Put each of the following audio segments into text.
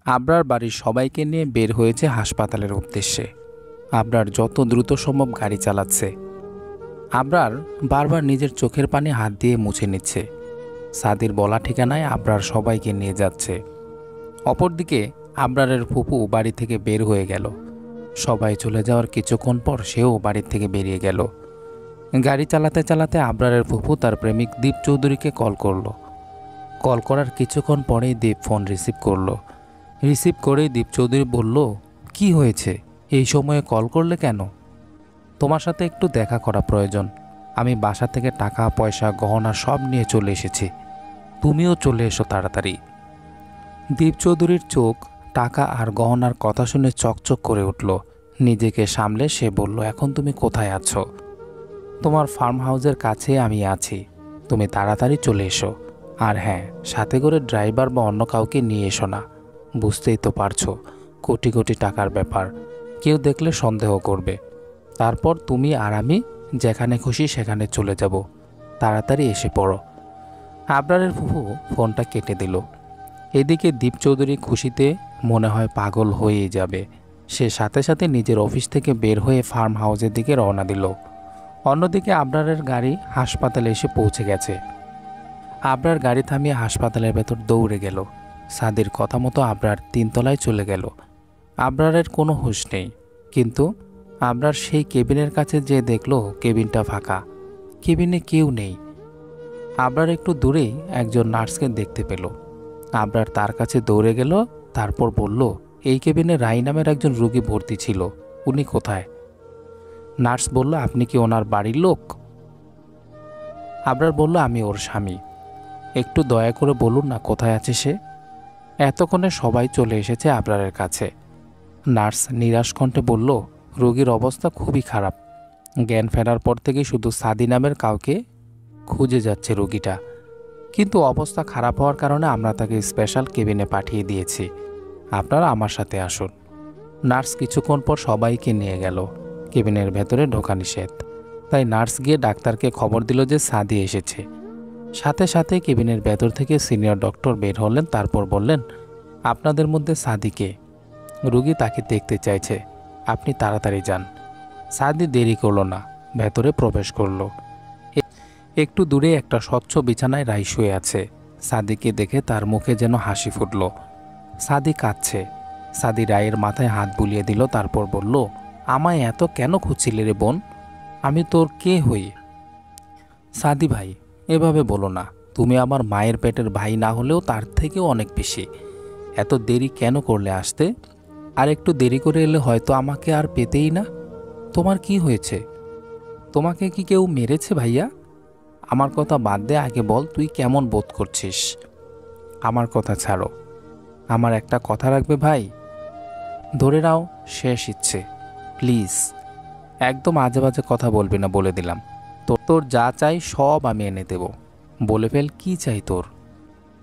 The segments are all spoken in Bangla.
আবরার বাড়ির সবাইকে নিয়ে বের হয়েছে হাসপাতালের উদ্দেশ্যে। আবরার যত দ্রুত সম্ভব গাড়ি চালাচ্ছে। আবরার বারবার নিজের চোখের পানি হাত দিয়ে মুছে নিচ্ছে। সাদির বলা ঠিকানায় আবরার সবাইকে নিয়ে যাচ্ছে। অপরদিকে আবরারের ফুপু বাড়ি থেকে বের হয়ে গেল। সবাই চলে যাওয়ার কিছুক্ষণ পর সেও বাড়ি থেকে বেরিয়ে গেল। গাড়ি চালাতে চালাতে আবরারের ফুপু তার প্রেমিক দীপ চৌধুরীকে কল করলো। কল করার কিছুক্ষণ পরেই দীপ ফোন রিসিভ করলো। রিসিভ করেই দীপ চৌধুরী বলল, কি হয়েছে, এই সময়ে কল করলে কেন? তোমার সাথে একটু দেখা করা প্রয়োজন। আমি বাসা থেকে টাকা পয়সা গহনা সব নিয়ে চলে এসেছি, তুমিও চলে এসো তাড়াতাড়ি। দীপ চৌধুরীর চোখ টাকা আর গহনার কথা শুনে চকচক করে উঠল। নিজেকে সামলে সে বলল, এখন তুমি কোথায় আছো? তোমার ফার্ম হাউসের কাছে আমি আছি, তুমি তাড়াতাড়ি চলে এসো। আর হ্যাঁ, সাথে করে ড্রাইভার বা অন্য কাউকে নিয়ে এসো না। বুঝতেই তো পারছো, কোটি কোটি টাকার ব্যাপার, কেউ দেখলে সন্দেহ করবে। তারপর তুমি আর আমি যেখানে খুশি সেখানে চলে যাব। তাড়াতাড়ি এসে পড়ো। আবরারের ফুফু ফোনটা কেটে দিল। এদিকে দীপ চৌধুরী খুশিতে মনে হয় পাগল হয়েই যাবে। সে সাথে সাথে নিজের অফিস থেকে বের হয়ে ফার্ম হাউসের দিকে রওনা দিল। অন্যদিকে আবরারের গাড়ি হাসপাতালে এসে পৌঁছে গেছে। আবরার গাড়ি থামিয়ে হাসপাতালের ভেতর দৌড়ে গেল। সাদির কথা মতো আবরার 3 তলায় চলে গেল। আবরারের কোনো হুঁশ নেই, কিন্তু আবরার সেই কেবিনের কাছে যেয়ে দেখল কেবিনটা ফাঁকা, কেবিনে কেউ নেই। আবরার একটু দূরেই একজন নার্সকে দেখতে পেল। আবরার তার কাছে দৌড়ে গেল, তারপর বলল, এই কেবিনে রাই নামের একজন রোগী ভর্তি ছিল, উনি কোথায়? নার্স বলল, আপনি কি ওনার বাড়ির লোক? আবরার বলল, আমি ওর স্বামী। একটু দয়া করে বলুন না কোথায় আছে সে। এতক্ষণে সবাই চলে এসেছে আবরারের কাছে। নার্স নিরাশ কণ্ঠে বলল, রোগীর অবস্থা খুবই খারাপ। জ্ঞান ফেরার পর থেকে শুধু সাদি নামের কাউকে খুঁজে যাচ্ছে রোগীটা, কিন্তু অবস্থা খারাপ হওয়ার কারণে আমরা তাকে স্পেশাল কেবিনে পাঠিয়ে দিয়েছি। আপনারা আমার সাথে আসুন। নার্স কিছুক্ষণ পর সবাইকে নিয়ে গেল। কেবিনের ভেতরে ঢোকা নিষেধ, তাই নার্স গিয়ে ডাক্তারকে খবর দিল যে সাদি এসেছে। সাথে সাথে কেবিনের ভেতর থেকে সিনিয়র ডক্টর বের হলেন। তারপর বললেন, আপনাদের মধ্যে সাদিকে, রোগী তাকে দেখতে চাইছে, আপনি তাড়াতাড়ি যান। সাদি দেরি করল না, ভেতরে প্রবেশ করল। একটু দূরে একটা স্বচ্ছ বিছানায় রাই শুয়ে আছে। সাদিকে দেখে তার মুখে যেন হাসি ফুটল। সাদি কাঁদছে। সাদি রায়ের মাথায় হাত বুলিয়ে দিল, তারপর বলল, আমায় এত কেন খুঁজছিলে রে বোন? আমি তোর কে হই? সাদি ভাই, এভাবে বলো না, তুমি আমার মায়ের পেটের ভাই না হলেও তার থেকেও অনেক বেশি। এত দেরি কেন করলে আসতে? আর একটু দেরি করে এলে হয়তো আমাকে আর পেতেই না। তোমার কি হয়েছে? তোমাকে কি কেউ মেরেছে ভাইয়া? আমার কথা বাদ দে, আগে বল তুই কেমন বোধ করছিস। আমার কথা ছাড়ো, আমার একটা কথা রাখবে ভাই? ধরে নাও শেষ ইচ্ছে, প্লিজ। একদম আজে বাজে কথা বলবি না বলে দিলাম। তোর যা চাই সব আমি এনে দেব। বলে ফেল, কি চাই তোর?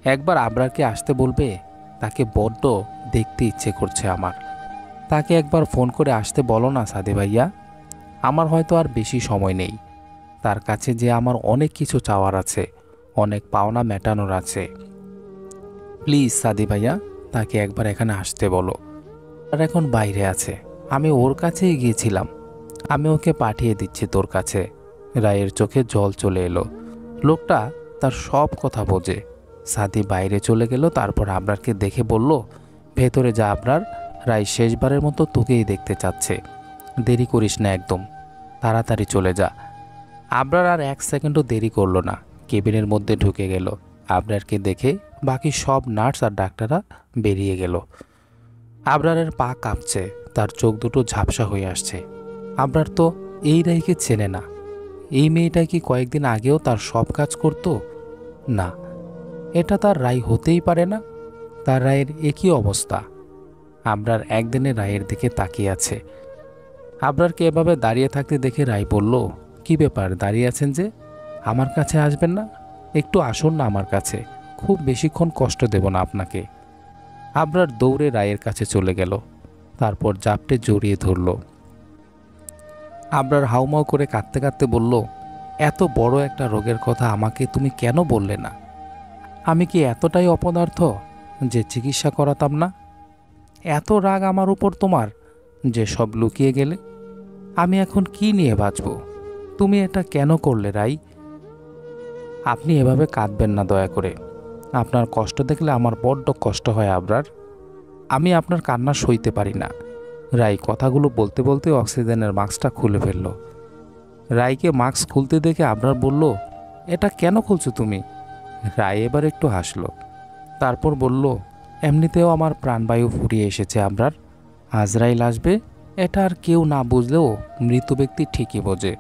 একবার আবরারকে আসতে বলবে, তাকে বড্ড দেখতে ইচ্ছে করছে আমার। তাকে একবার ফোন করে আসতে বলো না সাদি ভাইয়া। আমার হয়তো আর বেশি সময় নেই। তার কাছে যে আমার অনেক কিছু চাওয়ার আছে, অনেক পাওনা মেটানোর আছে। প্লিজ সাদি ভাইয়া, তাকে একবার এখানে আসতে বলো। আর এখন বাইরে আছে, আমি ওর কাছেই গিয়েছিলাম। আমি ওকে পাঠিয়ে দিচ্ছি তোর কাছে। রায়ের চোখে জল চলে এলো। লোকটা তার সব কথা বোঝে। সাদি বাইরে চলে গেল। তারপর আবরারকে দেখে বলল, ভেতরে যা আবরার, রায় শেষবারের মতো তোকেই দেখতে চাচ্ছে। দেরি করিস না একদম, তাড়াতাড়ি চলে যা। আবরার আর 1 সেকেন্ডও দেরি করল না, কেবিনের মধ্যে ঢুকে গেল। আবরারকে দেখে বাকি সব নার্স আর ডাক্তাররা বেরিয়ে গেল। আবরারের পা কাঁপছে, তার চোখ দুটো ঝাপসা হয়ে আসছে। আবরার তো এই রায়কে চেনে না। এই মেয়েটা কি কয়েকদিন আগেও তার সব কাজ করত? না, এটা তার রায় হতেই পারে না। তার রায়ের একই অবস্থা। আবরার একদিনে রায়ের দিকে তাকিয়ে আছে। আবরারকে এভাবে দাঁড়িয়ে থাকতে দেখে রায় বলল, কি ব্যাপার দাঁড়িয়ে আছেন যে? আমার কাছে আসবেন না? একটু আসুন না আমার কাছে, খুব বেশিক্ষণ কষ্ট দেব না আপনাকে। আবরার দৌড়ে রায়ের কাছে চলে গেল। তারপর জাপটে জড়িয়ে ধরল। আবরার হাউমাউ করে কাঁদতে কাঁদতে বলল, এত বড় একটা রোগের কথা আমাকে তুমি কেন বললে না? আমি কি এতটাই অপদার্থ যে চিকিৎসা করাতাম না? এত রাগ আমার উপর তোমার যে সব লুকিয়ে গেলে? আমি এখন কি নিয়ে বাঁচব? তুমি এটা কেন করলে রাই? আপনি এভাবে কাঁদবেন না দয়া করে। আপনার কষ্ট দেখলে আমার বড্ড কষ্ট হয় আবরার। আমি আপনার কান্না সইতে পারি না। রাই কথাগুলো বলতে বলতে অক্সিজেনের মাস্কটা খুলে ফেলল। রাইকে মাস্ক খুলতে দেখে আবরার বলল, এটা কেন খুলছো তুমি? রাই এবার একটু হাসল, তারপর বলল, এমনিতেও আমার প্রাণবায়ু ফুরিয়ে এসেছে আবরার। আজরাইল আসবে, এটা আর কেউ না বুঝলেও মৃত ব্যক্তি ঠিকই বোঝে,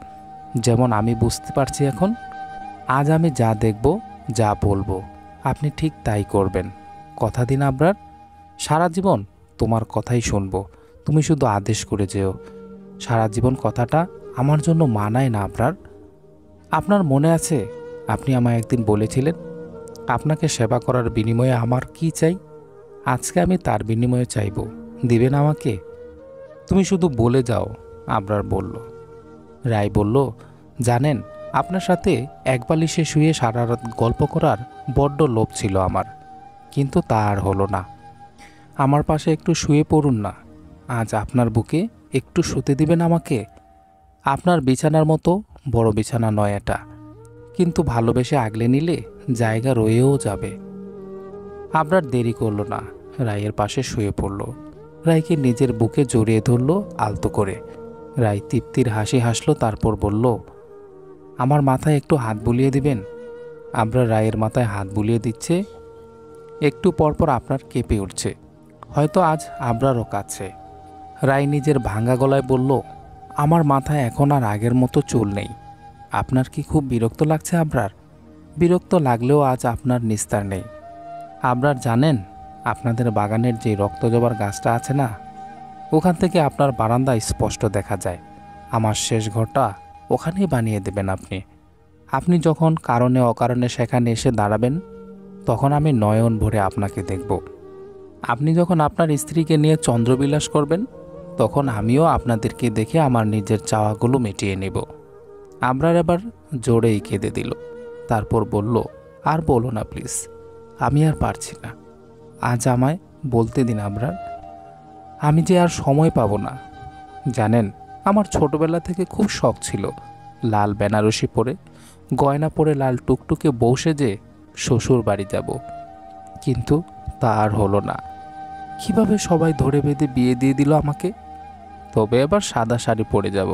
যেমন আমি বুঝতে পারছি এখন। আজ আমি যা দেখব, যা বলবো, আপনি ঠিক তাই করবেন। কথা দিন আবরার, সারা জীবন তোমার কথাই শুনবো। তুমি শুধু আদেশ করে যেও। সারা জীবন কথাটা আমার জন্য মানায় না আবরার। আপনার মনে আছে আপনি আমায় একদিন বলেছিলেন আপনাকে সেবা করার বিনিময়ে আমার কি চাই? আজকে আমি তার বিনিময়ে চাইব, দিবেন আমাকে? তুমি শুধু বলে যাও, আবরার বলল। রায় বলল, জানেন, আপনার সাথে এক বালিশে শুয়ে সারা রাত গল্প করার বড্ড লোভ ছিল আমার, কিন্তু তা আর হলো না। আমার পাশে একটু শুয়ে পড়ুন না। আজ আপনার বুকে একটু শুতে দিবেন আমাকে? আপনার বিছানার মতো বড় বিছানা নয় এটা, কিন্তু ভালোবেসে আগলে নিলে জায়গা রয়েও যাবে। আবরার দেরি করল না, রায়ের পাশে শুয়ে পড়ল। রায়কে নিজের বুকে জড়িয়ে ধরল আলতো করে। রায় তৃপ্তির হাসি হাসল, তারপর বলল, আমার মাথায় একটু হাত বুলিয়ে দিবেন? আবরার রায়ের মাথায় হাত বুলিয়ে দিচ্ছে। একটু পরপর আপনার কেঁপে উঠছে। হয়তো আজ আবরারও কাছে। রায় নিজের ভাঙা গলায় বলল, আমার মাথায় এখন আর আগের মতো চুল নেই। আপনার কি খুব বিরক্ত লাগছে আবরার? বিরক্ত লাগলেও আজ আপনার নিস্তার নেই। আবরার জানেন, আপনাদের বাগানের যে রক্তজবার গাছটা আছে না, ওখান থেকে আপনার বারান্দা স্পষ্ট দেখা যায়। আমার শেষ ঘরটা ওখানেই বানিয়ে দেবেন আপনি। আপনি যখন কারণে অকারণে সেখানে এসে দাঁড়াবেন, তখন আমি নয়ন ভরে আপনাকে দেখব। আপনি যখন আপনার স্ত্রীকে নিয়ে চন্দ্রবিলাস করবেন, তখন আমিও আপনাদেরকে দেখে আমার নিজের চাওয়াগুলো মিটিয়ে নেব। আবরার এবার জোরেই কেঁদে দিল, তারপর বলল, আর বলো না প্লিজ, আমি আর পারছি না। আজ আমায় বলতে দিন আবরার, আমি যে আর সময় পাবো না। জানেন, আমার ছোটবেলা থেকে খুব শখ ছিল লাল বেনারসি পরে, গয়না পরে, লাল টুকটুকে বউ সেজে শ্বশুর বাড়ি যাব, কিন্তু তা আর হলো না। কিভাবে সবাই ধরে বেঁধে বিয়ে দিয়ে দিল আমাকে। তবে এবার সাদা শাড়ি পরে যাব।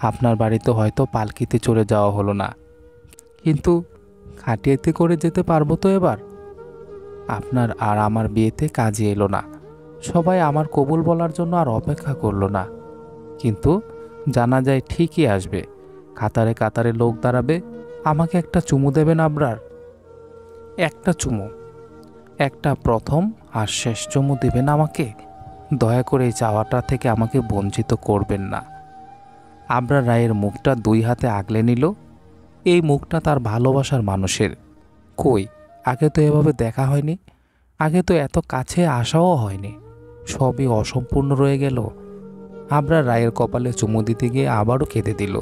আপনার বাড়িতে হয়তো পালকিতে চড়ে যাওয়া হলো না, কিন্তু খাটিয়াতে করে যেতে পারবো তো এবার। আপনার আর আমার বিয়েতে কাজে এলো না। সবাই আমার কবুল বলার জন্য আর অপেক্ষা করলো না, কিন্তু জানা যায় ঠিকই আসবে। কাতারে কাতারে লোক দাঁড়াবে। আমাকে একটা চুমু দেবেন আবরার? একটা চুমু, একটা প্রথম আর শেষ চুমু দেবেন আমাকে? দয়া করে এই চাওয়াটা থেকে আমাকে বঞ্চিত করবেন না। আবরার রায়ের মুখটা দুই হাতে আগলে নিল। এই মুখটা তার ভালোবাসার মানুষের। কই, আগে তো এভাবে দেখা হয়নি, আগে তো এত কাছে আসাও হয়নি। সবই অসম্পূর্ণ রয়ে গেল। আবরার রায়ের কপালে চুমু দিতে গিয়ে আবারও কেঁদে দিল।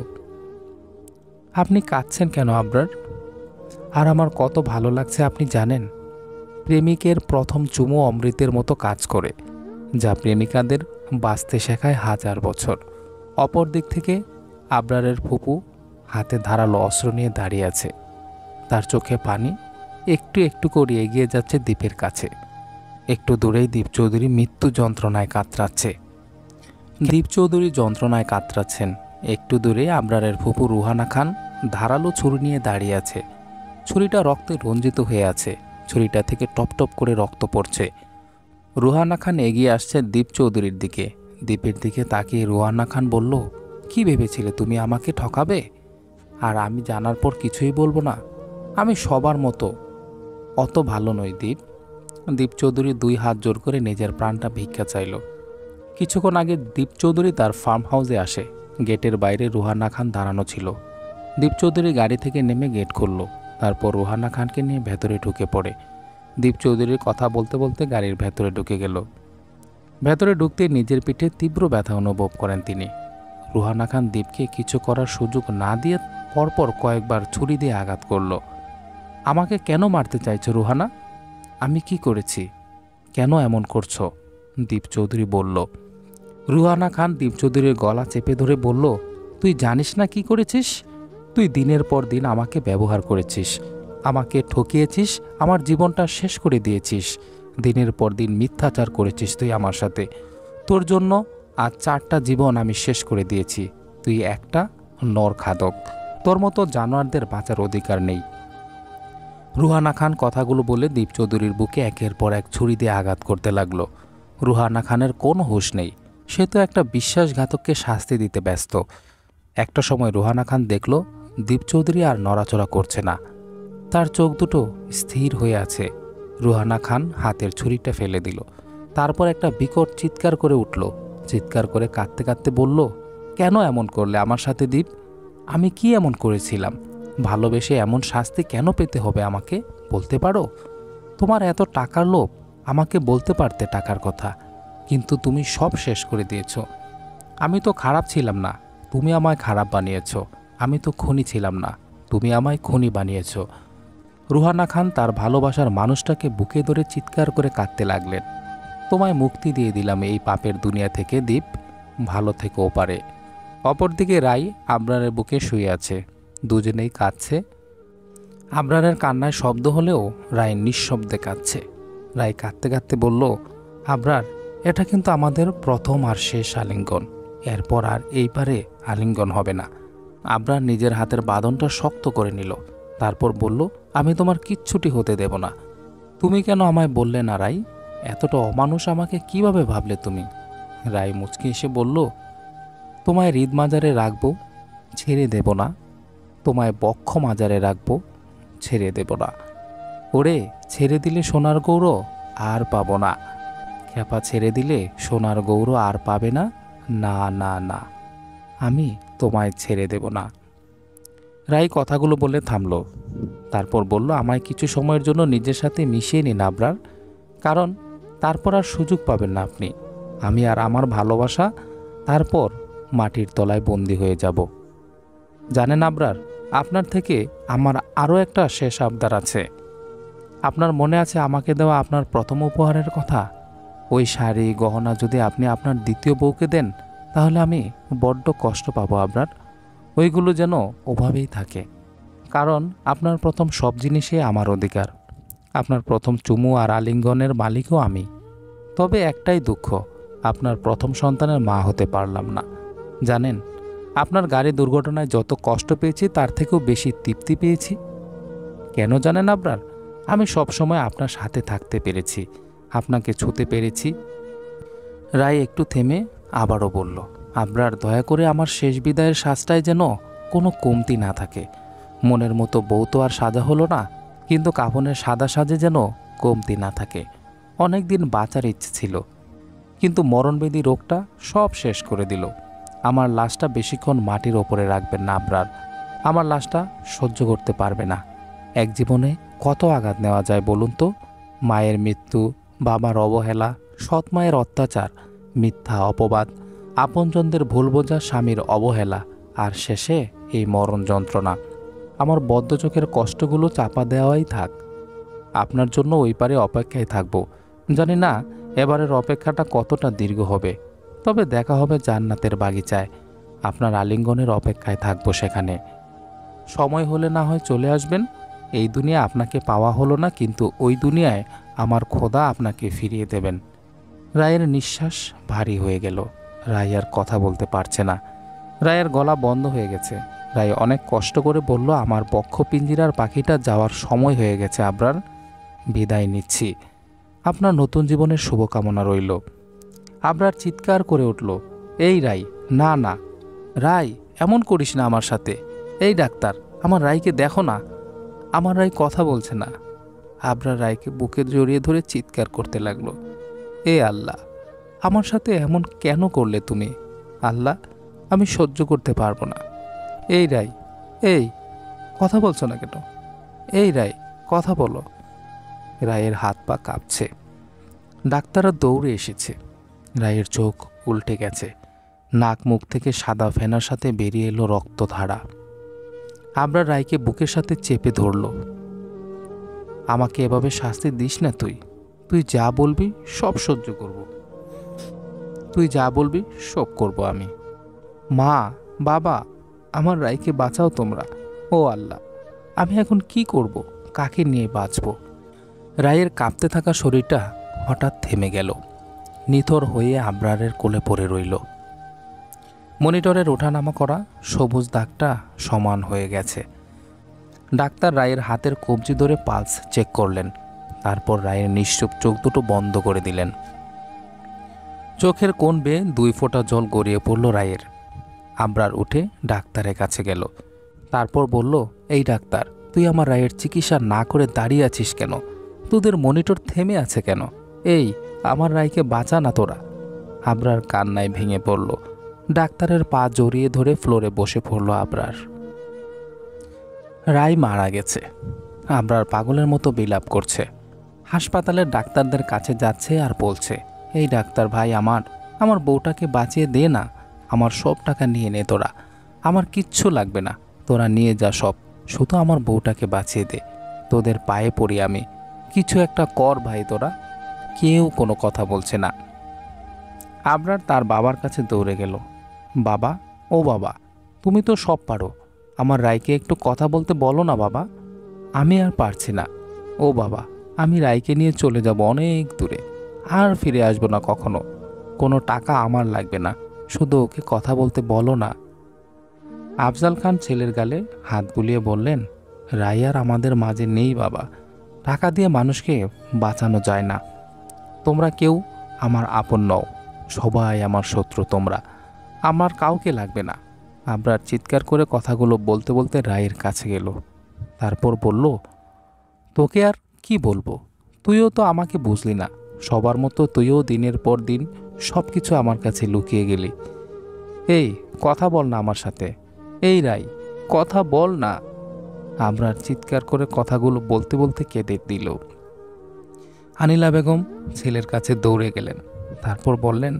আপনি কাঁদছেন কেন আবরার? আর আমার কত ভালো লাগছে আপনি জানেন? প্রেমিকের প্রথম চুমু অমৃতের মতো কাজ করে, যা প্রেমিকাদের বাঁচতে শেখায় হাজার বছর। অপর দিক থেকে আবরারের ফুপু হাতে ধারালো অস্ত্র নিয়ে দাঁড়িয়ে আছে। তার চোখে পানি। একটু একটু করে এগিয়ে যাচ্ছে দ্বীপের কাছে। একটু দূরেই দীপ চৌধুরী মৃত্যু যন্ত্রণায় কাতরাচ্ছে। দীপ চৌধুরী যন্ত্রণায় কাতরাচ্ছেন। একটু দূরে আবরারের ফুপু রুহানা খান ধারালো ছুরি নিয়ে দাঁড়িয়ে আছে। ছুরিটা রক্তে রঞ্জিত হয়ে আছে। ছুরিটা থেকে টপ টপ করে রক্ত পড়ছে। রুহানা খান এগিয়ে আসছে দীপ চৌধুরীর দিকে। দীপের দিকে তাকিয়ে রুহানা খান বলল, কি ভেবেছিলে তুমি আমাকে ঠকাবে? আর আমি জানার পর কিছুই বলবো না? আমি সবার মতো অত ভালো নই দীপ। দীপ চৌধুরী দুই হাত জোর করে নিজের প্রাণটা ভিক্ষা চাইল। কিছুক্ষণ আগে দীপ চৌধুরী তার ফার্ম হাউসে আসে। গেটের বাইরে রুহানা খান দাঁড়ানো ছিল। দীপ চৌধুরী গাড়ি থেকে নেমে গেট খুলল, তারপর রুহানা খানকে নিয়ে ভেতরে ঢুকে পড়ে। দীপ চৌধুরীর কথা বলতে বলতে গাড়ির ভেতরে ঢুকে গেল। ভেতরে ঢুকতে নিজের পিঠে তীব্র ব্যথা অনুভব করেন তিনি। রুহানা খান দীপকে কিছু করার সুযোগ না দিয়ে পরপর কয়েকবার ছুরি দিয়ে আঘাত করল। আমাকে কেন মারতে চাইছো রুহানা? আমি কি করেছি? কেন এমন করছো? দীপ চৌধুরী বলল। রুহানা খান দীপ চৌধুরীর গলা চেপে ধরে বলল, তুই জানিস না কি করেছিস? তুই দিনের পর দিন আমাকে ব্যবহার করেছিস, আমাকে ঠকিয়েছিস, আমার জীবনটা শেষ করে দিয়েছিস। দিনের পর দিন মিথ্যাচার করেছিস তুই আমার সাথে। তোর জন্য আজ 4টা জীবন আমি শেষ করে দিয়েছি। তুই একটা নরখাদক। তোর মতো জানোয়ারদের বাঁচার অধিকার নেই। রুহানা খান কথাগুলো বলে দীপ চৌধুরীর বুকে একের পর এক ছুরি দিয়ে আঘাত করতে লাগলো। রুহানা খানের কোনো হুঁশ নেই। সে তো একটা বিশ্বাসঘাতককে শাস্তি দিতে ব্যস্ত। একটা সময় রুহানা খান দেখল দীপ চৌধুরী আর নড়াচড়া করছে না, তার চোখ দুটো স্থির হয়ে আছে। রুহানা খান হাতের ছুরিটা ফেলে দিল। তারপর একটা বিকট চিৎকার করে উঠল। চিৎকার করে কাঁদতে কাঁদতে বলল, কেন এমন করলে আমার সাথে দীপ? আমি কি এমন করেছিলাম? ভালোবেসে এমন শাস্তি কেন পেতে হবে আমাকে, বলতে পারো? তোমার এত টাকার লোভ, আমাকে বলতে পারতে টাকার কথা, কিন্তু তুমি সব শেষ করে দিয়েছ। আমি তো খারাপ ছিলাম না, তুমি আমায় খারাপ বানিয়েছ। আমি তো খুনি ছিলাম না, তুমি আমায় খুনি বানিয়েছ। রুহানা খান তার ভালোবাসার মানুষটাকে বুকে ধরে চিৎকার করে কাঁদতে লাগলেন। তোমায় মুক্তি দিয়ে দিলাম এই পাপের দুনিয়া থেকে দীপ, ভালো থেকে ওপারে। অপরদিকে রাই আবরারের বুকে শুয়ে আছে। দুজনেই কাঁদছে। আবরারের কান্নায় শব্দ হলেও রাই নিঃশব্দে কাঁদছে। রাই কাঁদতে কাঁদতে বলল, আবরার, এটা কিন্তু আমাদের প্রথম আর শেষ আলিঙ্গন। এরপর আর এই পারে আলিঙ্গন হবে না। আবরার নিজের হাতের বাঁধনটা শক্ত করে নিল। তারপর বলল, আমি তোমার কিচ্ছুটি হতে দেব না। তুমি কেন আমায় বললে না রাই? এতটা অমানুষ আমাকে কিভাবে ভাবলে তুমি? রাই মুচকি এসে বলল, তোমায় হৃদ মাজারে রাখবো, ছেড়ে দেব না। তোমায় বক্ষ মাজারে রাখবো, ছেড়ে দেব না। ওরে, ছেড়ে দিলে সোনার গৌর আর পাবো না। খ্যাপা, ছেড়ে দিলে সোনার গৌর আর পাবে না। না না না, আমি তোমায় ছেড়ে দেব না। রাই কথাগুলো বলে থামল। তারপর বলল, আমায় কিছু সময়ের জন্য নিজের সাথে মিশিয়ে নিন আবরার, কারণ তারপর আর সুযোগ পাবেন না আপনি। আমি আর আমার ভালোবাসা তারপর মাটির তলায় বন্দী হয়ে যাব। জানেন আবরার, আপনার থেকে আমার আরও একটা শেষ আবদার আছে। আপনার মনে আছে আমাকে দেওয়া আপনার প্রথম উপহারের কথা? ওই শাড়ি গহনা যদি আপনি আপনার দ্বিতীয় বউকে দেন, তাহলে আমি বড্ড কষ্ট পাবো আবরার। ওইগুলো যেন ওভাবেই থাকে, কারণ আপনার প্রথম সব জিনিসে আমার অধিকার। আপনার প্রথম চুমু আর আলিঙ্গনের মালিকও আমি। তবে একটাই দুঃখ, আপনার প্রথম সন্তানের মা হতে পারলাম না। জানেন, আপনার গাড়ি দুর্ঘটনায় যত কষ্ট পেয়েছি তার থেকেও বেশি তৃপ্তি পেয়েছি। কেন জানেন আবরার? আমি সবসময় আপনার সাথে থাকতে পেরেছি, আপনাকে ছুঁতে পেরেছি। রায় একটু থেমে আবারও বলল, আবরার, দয়া করে আমার শেষ বিদায়ের সাজটায় যেন কোনো কমতি না থাকে। মনের মতো বউ তো আর সাজা হলো না, কিন্তু কাফনের সাদা সাজে যেন কমতি না থাকে। অনেক দিন বাঁচার ইচ্ছে ছিল, কিন্তু মরণবেদী রোগটা সব শেষ করে দিল। আমার লাশটা বেশিক্ষণ মাটির ওপরে রাখবেন না আবরার। আমার লাশটা সহ্য করতে পারবে না। এক জীবনে কত আঘাত নেওয়া যায় বলুন তো? মায়ের মৃত্যু, বাবার অবহেলা, সৎ মায়ের অত্যাচার, মিথ্যা অপবাদ, আপনজনদের ভুল বোঝা, স্বামীর অবহেলা, আর শেষে এই মরণ যন্ত্রণা। আমার বদ্ধ চোখের কষ্টগুলো চাপা দেওয়াই থাক। আপনার জন্য ওই পারে অপেক্ষায় থাকবো। জানি না এবারের অপেক্ষাটা কতটা দীর্ঘ হবে, তবে দেখা হবে জান্নাতের বাগিচায়। আপনার আলিঙ্গনের অপেক্ষায় থাকবো সেখানে। সময় হলে না হয় চলে আসবেন। এই দুনিয়া আপনাকে পাওয়া হলো না, কিন্তু ওই দুনিয়ায় আমার খোদা আপনাকে ফিরিয়ে দেবেন। রায়ের নিঃশ্বাস ভারী হয়ে গেল। রায় আর কথা বলতে পারছে না। রায়ের গলা বন্ধ হয়ে গেছে। রায় অনেক কষ্ট করে বলল, আমার বক্ষ পিঞ্জিরার পাখিটা যাওয়ার সময় হয়ে গেছে আবরার। বিদায় নিচ্ছি। আপনার নতুন জীবনের শুভকামনা রইল। আবরার চিৎকার করে উঠল, এই রাই, না না রাই, এমন করিস না আমার সাথে। এই ডাক্তার, আমার রাইকে দেখো না, আমার রাই কথা বলছে না। আবরার রাইকে বুকে জড়িয়ে ধরে চিৎকার করতে লাগলো, এ আল্লাহ, আমার সাথে এমন কেন করলে তুমি? আল্লাহ, আমি সহ্য করতে পারবো না। এই রাই, এই কথা বলছো না কেন? এই রাই, কথা বলো। রায়ের হাত পা কাঁপছে। ডাক্তাররা দৌড়ে এসেছে। রায়ের চোখ উল্টে গেছে। নাক মুখ থেকে সাদা ফেনার সাথে বেরিয়ে এলো রক্তধারা। আবরার রায়কে বুকের সাথে চেপে ধরল। আমাকে এভাবে শাস্তি দিস না তুই। তুই যা বলবি সব সহ্য করব। তুই যা বলবি সব করব আমি। মা, বাবা, আমার রাইকে বাঁচাও তোমরা। ও আল্লাহ, আমি এখন কি করব? কাকে নিয়ে বাঁচব? রায়ের কাঁপতে থাকা শরীরটা হঠাৎ থেমে গেল। নিথর হয়ে আবরারের কোলে পড়ে রইল। মনিটরের ওঠানামা করা সবুজ দাগটা সমান হয়ে গেছে। ডাক্তার রায়ের হাতের কবজি ধরে পালস চেক করলেন। তারপর রায়ের নিশ্চুপ চোখ দুটো বন্ধ করে দিলেন। চোখের কোণ বেয়ে 2 ফোঁটা জল গড়িয়ে পড়ল রায়ের। আবরার উঠে ডাক্তারের কাছে গেল। তারপর বলল, এই ডাক্তার, তুই আমার রায়ের চিকিৎসা না করে দাঁড়িয়ে আছিস কেন? তোদের মনিটর থেমে আছে কেন? এই, আমার রায়কে বাঁচা না তোরা। আবরার কান্নায় ভেঙে পড়ল। ডাক্তারের পা জড়িয়ে ধরে ফ্লোরে বসে পড়ল আবরার। রায় মারা গেছে। আবরার পাগলের মতো বিলাপ করছে। হাসপাতালের ডাক্তারদের কাছে যাচ্ছে আর বলছে, এই ডাক্তার ভাই, আমার বউটাকে বাঁচিয়ে দে না। আমার সব টাকা নিয়ে নে তোরা, আমার কিচ্ছু লাগবে না, তোরা নিয়ে যা সব, শুধু আমার বউটাকে বাঁচিয়ে দে। তোদের পায়ে পড়ি আমি, কিছু একটা কর ভাই তোরা। কেউ কোনো কথা বলছে না। আবরার তার বাবার কাছে দৌড়ে গেল। বাবা, ও বাবা, তুমি তো সব পারো, আমার রায়কে একটু কথা বলতে বলো না বাবা। আমি আর পারছি না। ও বাবা, আমি রায়কে নিয়ে চলে যাব অনেক দূরে, আর ফিরে আসবো না কখনো। কোনো টাকা আমার লাগবে না, শুধু ওকে কথা বলতে বলো না। আফজাল খান ছেলের গালে হাত বুলিয়ে বললেন, রায় আর আমাদের মাঝে নেই বাবা। টাকা দিয়ে মানুষকে বাঁচানো যায় না। তোমরা কেউ আমার আপন নও, সবাই আমার শত্রু তোমরা। আমার কাউকে লাগবে না। আবরার চিৎকার করে কথাগুলো বলতে বলতে রায়ের কাছে গেল। তারপর বলল, তোকে আর কি বলবো? তুইও তো আমাকে বুঝলি না। সবার মতো তুইও দিনের পর দিন সব কিছু আমার কাছে লুকিয়ে গেলি। এই, কথা বল না আমার সাথে। এই রায়, কথা বল না। আবরার চিৎকার করে কথাগুলো বলতে বলতে কেঁদে দিল। আনিলা বেগম ছেলের কাছে দৌড়ে গেলেন। তারপর বললেন,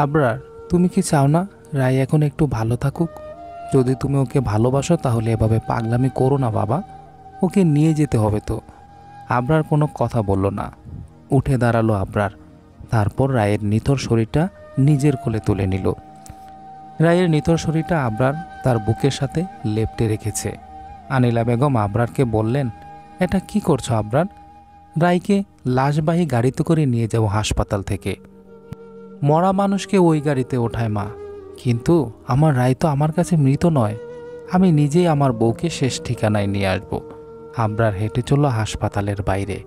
আবরার, তুমি কি চাও না রায় এখন একটু ভালো থাকুক? যদি তুমি ওকে ভালোবাসো তাহলে এভাবে পাগলামি করো না বাবা। ওকে নিয়ে যেতে হবে তো। আবরার কোনো কথা বলল না। উঠে দাঁড়ালো আবরার। তারপর রায়ের নিথর শরীরটা নিজের কোলে তুলে নিল। রায়ের নিথর শরীরটা আবরার তার বুকের সাথে লেপ্টে রেখেছে। আনিলা বেগম আবরারকে বললেন, এটা কি করছো আবরার? রায়কে লাশবাহী গাড়িতে করে নিয়ে যাব হাসপাতাল থেকে। মরা মানুষকে ওই গাড়িতে ওঠায় মা, কিন্তু আমার রায় তো আমার কাছে মৃত নয়। আমি নিজেই আমার বউকে শেষ ঠিকানায় নিয়ে আসব। আবরার হেঁটে চলল হাসপাতালের বাইরে।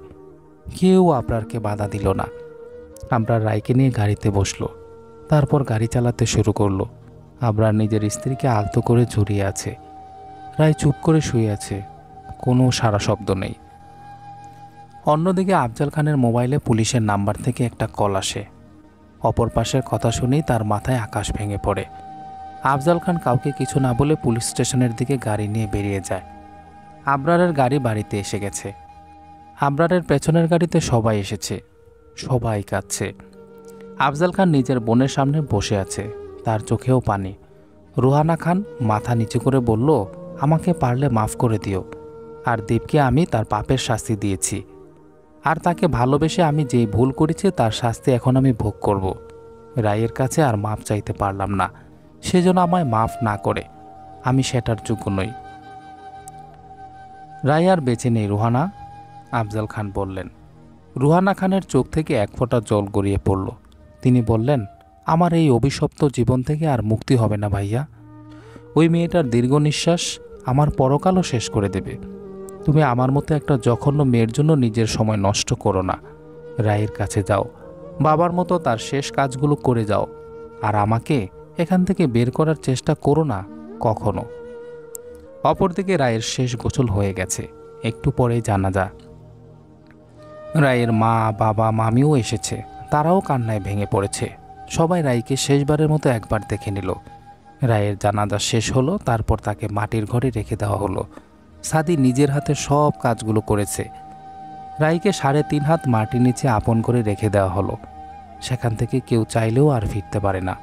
কেউ আবরারকে বাধা দিল না। আবরার রায়কে নিয়ে গাড়িতে বসলো। তারপর গাড়ি চালাতে শুরু করলো। আবরার নিজের স্ত্রীকে আলতো করে জড়িয়ে আছে। রায় চুপ করে শুয়ে আছে, কোনো সাড়া শব্দ নেই। অন্যদিকে আফজাল খানের মোবাইলে পুলিশের নাম্বার থেকে একটা কল আসে। অপর পাশের কথা শুনেই তার মাথায় আকাশ ভেঙে পড়ে। আফজাল খান কাউকে কিছু না বলে পুলিশ স্টেশনের দিকে গাড়ি নিয়ে বেরিয়ে যায়। আবরারের গাড়ি বাড়িতে এসে গেছে। আবরারের পেছনের গাড়িতে সবাই এসেছে। সবাই কাঁদছে। আফজাল খান নিজের বোনের সামনে বসে আছে, তার চোখেও পানি। রুহানা খান মাথা নিচু করে বলল, আমাকে পারলে মাফ করে দিও। আর দীপকে আমি তার পাপের শাস্তি দিয়েছি, আর তাকে ভালোবেসে আমি যেই ভুল করেছি তার শাস্তি এখন আমি ভোগ করব। রায়ের কাছে আর মাফ চাইতে পারলাম না, সেজন্য আমায় মাফ না করে। আমি সেটার যোগ্য নই। রায় আর বেঁচে নেই রুহানা, আফজাল খান বললেন। রুহানা খানের চোখ থেকে এক ফোঁটা জল গড়িয়ে পড়ল। তিনি বললেন, আমার এই অভিশপ্ত জীবন থেকে আর মুক্তি হবে না ভাইয়া। ওই মেয়েটার দীর্ঘ নিঃশ্বাস আমার পরকালও শেষ করে দেবে। তুমি আমার মতো একটা জঘন্য মেয়ের জন্য নিজের সময় নষ্ট করো না। রায়ের কাছে যাও, বাবার মতো তার শেষ কাজগুলো করে যাও। আর আমাকে এখান থেকে বের করার চেষ্টা করো না কখনো। অপরদিকে রায়ের শেষ গোসল হয়ে গেছে। একটু পরেই জানাজা। রায়ের মা, বাবা, মামিও এসেছে। তারাও কান্নায় ভেঙে পড়েছে। সবাই রায়কে শেষবারের মতো একবার দেখে নিল। রায়ের জানাজা শেষ হলো। তারপর তাকে মাটির ঘরে রেখে দেওয়া হলো। সাদি নিজের হাতে সব কাজগুলো করেছে। রায়কে 3.5 হাত মাটির নিচে আপন করে রেখে দেওয়া হলো। সেখান থেকে কেউ চাইলেও আর ফিরতে পারে না।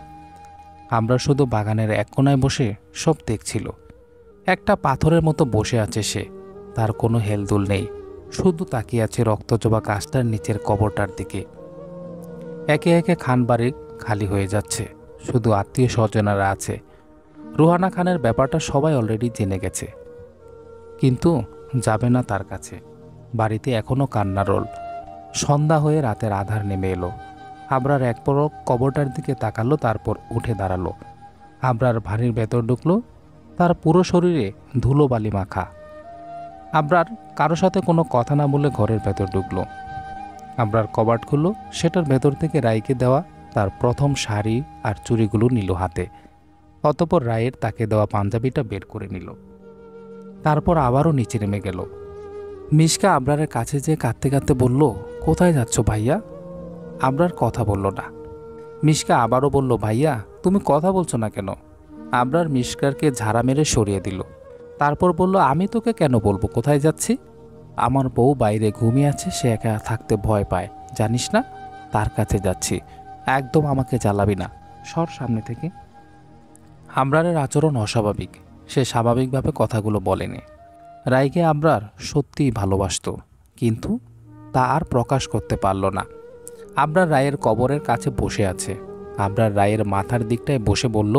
আমরা শুধু বাগানের এক কোনায় বসে সব দেখছিল। একটা পাথরের মতো বসে আছে সে। তার কোনো হেলদুল নেই, শুধু তাকিয়ে আছে রক্তজবা গাছটার নিচের কবরটার দিকে। একে একে খানবাড়ির খালি হয়ে যাচ্ছে, শুধু আত্মীয় স্বজনেরা আছে। রুহানা খানের ব্যাপারটা সবাই অলরেডি জেনে গেছে, কিন্তু যাবে না তার কাছে। বাড়িতে এখনও কান্নার রোল। সন্ধ্যা হয়ে রাতের আধার নেমে এলো। আবরার এক পলক কবরটার দিকে তাকালো, তারপর উঠে দাঁড়ালো। আবরার ভারির ভেতর ঢুকলো। তার পুরো শরীরে ধুলোবালি মাখা। আবরার কারো সাথে কোনো কথা না বলে ঘরের ভেতর ঢুকলো। আবরার কবাট খুললো। সেটার ভেতর থেকে রায়কে দেওয়া তার প্রথম শাড়ি আর চুড়িগুলো নিল হাতে। অতঃপর রায়ের তাকে দেওয়া পাঞ্জাবিটা বের করে নিল। তারপর আবারও নিচে নেমে গেল। মিশকা আবরারের কাছে যেয়ে কাঁদতে কাঁদতে বলল, কোথায় যাচ্ছ ভাইয়া? আবরার কথা বলল না। মিশকা আবারও বলল, ভাইয়া তুমি কথা বলছো না কেন? আবরার মিশকারকে ঝাড়া মেরে সরিয়ে দিল। তারপর বলল, আমি তোকে কেন বলবো কোথায় যাচ্ছি? আমার বউ বাইরে ঘুমিয়ে আছে, সে একা থাকতে ভয় পায়, জানিস না? তার কাছে যাচ্ছি। একদম আমাকে জ্বালাবি না, সর সামনে থেকে। আবরারের আচরণ অস্বাভাবিক। সে স্বাভাবিকভাবে কথাগুলো বলেনি। রায়কে আবরার সত্যিই ভালোবাসত, কিন্তু তা আর প্রকাশ করতে পারল না। আবরার রায়ের কবরের কাছে বসে আছে। আবরার রায়ের মাথার দিকটায় বসে বলল,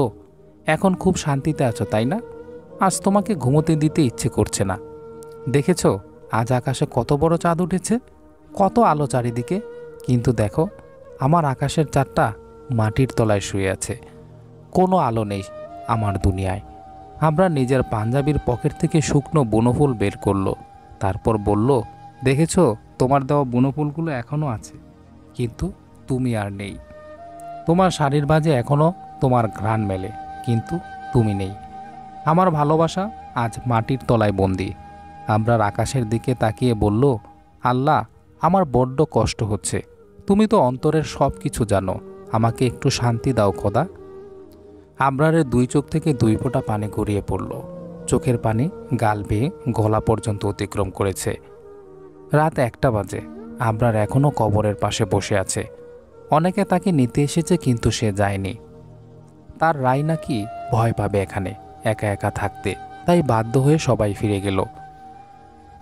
এখন খুব শান্তিতে আছো তাই না? আজ তোমাকে ঘুমোতে দিতে ইচ্ছে করছে না। দেখেছ আজ আকাশে কত বড় চাঁদ উঠেছে, কত আলো চারিদিকে। কিন্তু দেখো, আমার আকাশের চাঁদটা মাটির তলায় শুয়ে আছে। কোনো আলো নেই আমার দুনিয়ায়। আবরার নিজের পাঞ্জাবির পকেট থেকে শুকনো বনফুল বের করলো। তারপর বলল, দেখেছ তোমার দেওয়া বনফুলগুলো এখনও আছে, কিন্তু তুমি আর নেই। তোমার শাড়ির বাজে এখনও তোমার ঘ্রাণ মেলে, কিন্তু তুমি নেই। আমার ভালোবাসা আজ মাটির তলায় বন্দি। আবরার আকাশের দিকে তাকিয়ে বলল, আল্লাহ, আমার বড্ড কষ্ট হচ্ছে। তুমি তো অন্তরের সব কিছু জানো। আমাকে একটু শান্তি দাও খোদা। আবরারের দুই চোখ থেকে দুই ফোঁটা পানি গড়িয়ে পড়ল। চোখের পানি গাল বেয়ে গলা পর্যন্ত অতিক্রম করেছে। রাত 1টা বাজে। আবরার এখনও কবরের পাশে বসে আছে। অনেকে তাকে নিতে এসেছে, কিন্তু সে যায়নি। তার রায় নাকি ভয় পাবে এখানে একা একা থাকতে, তাই বাধ্য হয়ে সবাই ফিরে গেল।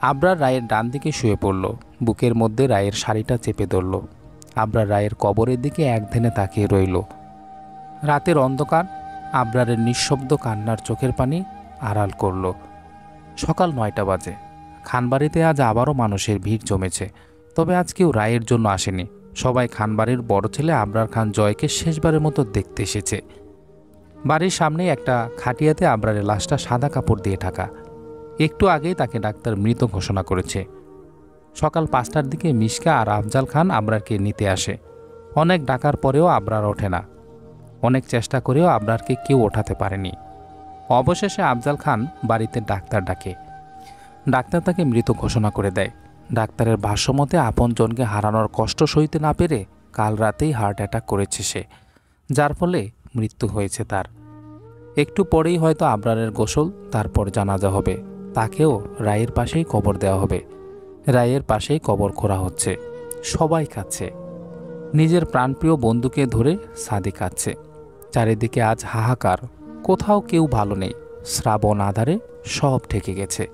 আবরার রায়ের ডান দিকে শুয়ে পড়ল। বুকের মধ্যে রায়ের শাড়িটা চেপে ধরল। আবরার রায়ের কবরের দিকে একধ্যানে তাকিয়ে রইল। রাতের অন্ধকার আবরারের নিঃশব্দ কান্নার চোখের পানি আড়াল করল। সকাল 9টা বাজে। খানবাড়িতে আজ আবারও মানুষের ভিড় জমেছে। তবে আজ কেউ রায়ের জন্য আসেনি। সবাই খানবাড়ির বড় ছেলে আবরার খান জয়কে শেষবারের মতো দেখতে এসেছে। বাড়ির সামনে একটা খাটিয়াতে আবরারের লাশটা সাদা কাপড় দিয়ে ঢাকা। একটু আগেই তাকে ডাক্তার মৃত ঘোষণা করেছে। সকাল 5টার দিকে মিশকা আর আফজাল খান আবরারকে নিতে আসে। অনেক ডাকার পরেও আবরার ওঠে না। অনেক চেষ্টা করেও আবরারকে কেউ ওঠাতে পারেনি। অবশেষে আফজাল খান বাড়িতে ডাক্তার ডাকে। ডাক্তার তাকে মৃত ঘোষণা করে দেয়। ডাক্তারের ভাষ্যমতে আপনজনকে হারানোর কষ্ট সইতে না পেরে কাল রাতেই হার্ট অ্যাটাক করেছে সে, যার ফলে মৃত্যু হয়েছে তার। একটু পরেই হয়তো আবরারের গোসল, তারপর জানাজা হবে। তাকেও রায়ের পাশেই কবর দেওয়া হবে। রায়ের পাশেই কবর খোঁড়া হচ্ছে। সবাই কাঁদছে। নিজের প্রাণপ্রিয় বন্ধুকে ধরে সাদি কাঁদছে। চারিদিকে আজ হাহাকার। কোথাও কেউ ভালো নেই। শ্রাবণ আধারে সব ঢেকে গেছে।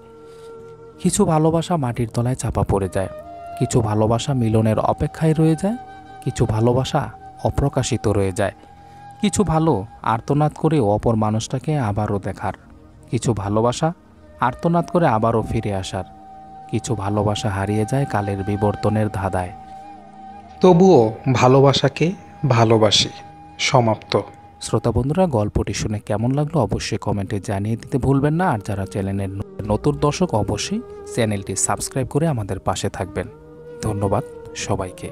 কিছু ভালোবাসা মাটির তলায় চাপা পড়ে যায়। কিছু ভালোবাসা মিলনের অপেক্ষায় রয়ে যায়। কিছু ভালোবাসা অপ্রকাশিত রয়ে যায়। কিছু ভালো আর্তনাদ করে অপর মানুষটাকে আবারও দেখার। কিছু ভালোবাসা আর্তনাদ করে আবারও ফিরে আসার। কিছু ভালোবাসা হারিয়ে যায় কালের বিবর্তনের ধাঁধায়। তবুও ভালোবাসাকে ভালোবাসি। সমাপ্ত। শ্রোতা বন্ধুরা, গল্পটি শুনে কেমন লাগলো অবশ্যই কমেন্টে জানিয়ে দিতে ভুলবেন না। আর যারা চ্যানেলের নতুন দর্শক অবশ্যই চ্যানেলটি সাবস্ক্রাইব করে আমাদের পাশে থাকবেন। ধন্যবাদ সবাইকে।